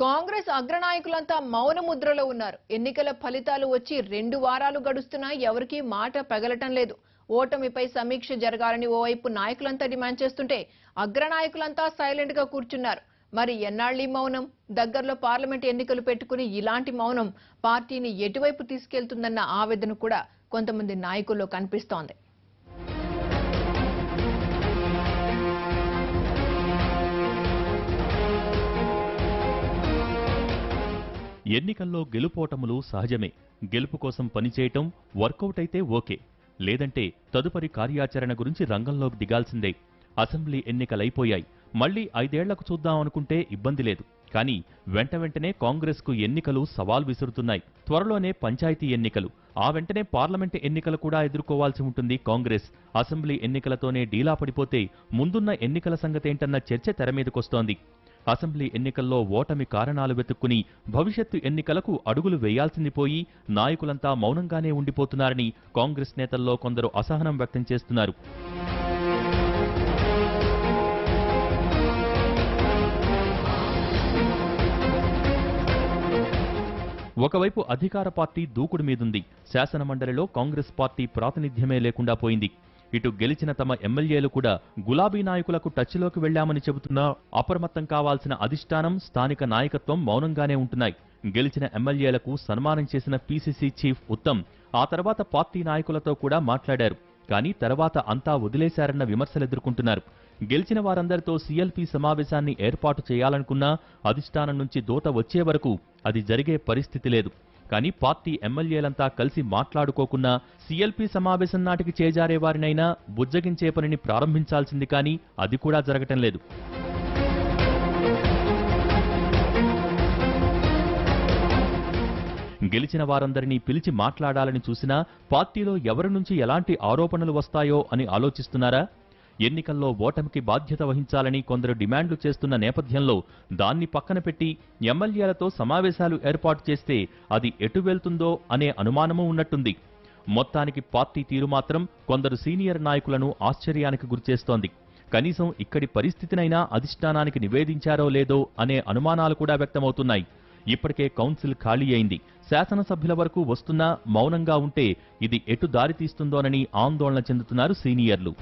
కాంగ్రెస్ అగ్రనాయకులంతా మౌన ముద్రలో ఉన్నారు. ఎన్నికల ఫలితాలు వచ్చి 2 వారాలు గడుస్తున్నా ఎవరికీ మాట పగలటం లేదు. ఓటమిపై సమీక్ష జరగాలని ఓవైపు నాయకులంతా డిమాండ్ చేస్తుంటే అగ్రనాయకులంతా సైలెంట్ గా కూర్చున్నారు. మరి ఎన్నాళ్ళీ మౌనం? దగ్గరలో పార్లమెంట్ ఎన్నికలు పెట్టుకుని ఇలాంటి మౌనం పార్టీని ఎటువైపు తీసుకెళ్తుందన్న ఆవేదన కూడా కొంతమంది నాయకుల్లో కనిపిస్తోంది. ఎన్నికల్లో గెలుపోటములు సహజమే. గెలుపు కోసం పనిచేయటం వర్కౌట్ అయితే ఓకే, లేదంటే తదుపరి కార్యాచరణ గురించి రంగంలోకి దిగాల్సిందే. అసెంబ్లీ ఎన్నికలైపోయాయి, మళ్లీ 5 ఏళ్లకు చూద్దామనుకుంటే ఇబ్బంది లేదు. కానీ వెంటనే కాంగ్రెస్కు ఎన్నికలు సవాల్ విసురుతున్నాయి. త్వరలోనే పంచాయతీ ఎన్నికలు, ఆ వెంటనే పార్లమెంటు ఎన్నికలు కూడా ఎదుర్కోవాల్సి ఉంటుంది కాంగ్రెస్. అసెంబ్లీ ఎన్నికలతోనే డీలా పడిపోతే ముందున్న ఎన్నికల సంగతేంటన్న చర్చ తెరమీదకొస్తోంది. అసెంబ్లీ ఎన్నికల్లో ఓటమి కారణాలు వెతుక్కుని భవిష్యత్తు ఎన్నికలకు అడుగులు వేయాల్సింది పోయి నాయకులంతా మౌనంగానే ఉండిపోతున్నారని కాంగ్రెస్ నేతల్లో కొందరు అసహనం వ్యక్తం చేస్తున్నారు. ఒకవైపు అధికార పార్టీ దూకుడు మీదుంది. శాసనమండలిలో కాంగ్రెస్ పార్టీ ప్రాతినిధ్యమే లేకుండా పోయింది. ఇటు గెలిచిన తమ ఎమ్మెల్యేలు కూడా గులాబీ నాయకులకు టచ్లోకి వెళ్లామని చెబుతున్నా అప్రమత్తం కావాల్సిన అధిష్టానం, స్థానిక నాయకత్వం మౌనంగానే ఉంటున్నాయి. గెలిచిన ఎమ్మెల్యేలకు సన్మానం చేసిన పీసీసీ చీఫ్ ఉత్తమ్ ఆ తర్వాత పార్టీ నాయకులతో కూడా మాట్లాడారు. కానీ తర్వాత అంతా వదిలేశారన్న విమర్శలెదుర్కొంటున్నారు. గెలిచిన వారందరితో సీఎల్పీ సమావేశాన్ని ఏర్పాటు చేయాలనుకున్నా అధిష్టానం నుంచి దూత వచ్చే వరకు అది జరిగే పరిస్థితి లేదు. కానీ పార్టీ ఎమ్మెల్యేలంతా కలిసి మాట్లాడుకోకున్నా సీఎల్పీ సమావేశం నాటికి చేజారే వారినైనా బుజ్జగించే పనిని ప్రారంభించాల్సింది, కానీ అది కూడా జరగటం లేదు. గెలిచిన వారందరినీ పిలిచి మాట్లాడాలని చూసినా పార్టీలో ఎవరి నుంచి ఎలాంటి ఆరోపణలు వస్తాయో అని ఆలోచిస్తున్నారా? ఎన్నికల్లో ఓటమికి బాధ్యత వహించాలని కొందరు డిమాండ్లు చేస్తున్న నేపథ్యంలో దాన్ని పక్కన పెట్టి ఎమ్మెల్యేలతో సమావేశాలు ఏర్పాటు చేస్తే అది ఎటు వెళ్తుందో అనే అనుమానమూ ఉన్నట్టుంది. మొత్తానికి పార్టీ తీరు మాత్రం కొందరు సీనియర్ నాయకులను ఆశ్చర్యానికి గురిచేస్తోంది. కనీసం ఇక్కడి పరిస్థితినైనా అధిష్టానానికి నివేదించారో లేదో అనే అనుమానాలు కూడా వ్యక్తమవుతున్నాయి. ఇప్పటికే కౌన్సిల్ ఖాళీ అయింది. శాసనసభ్యుల వరకు వస్తున్నా మౌనంగా ఉంటే ఇది ఎటు దారితీస్తుందోనని ఆందోళన చెందుతున్నారు సీనియర్లు.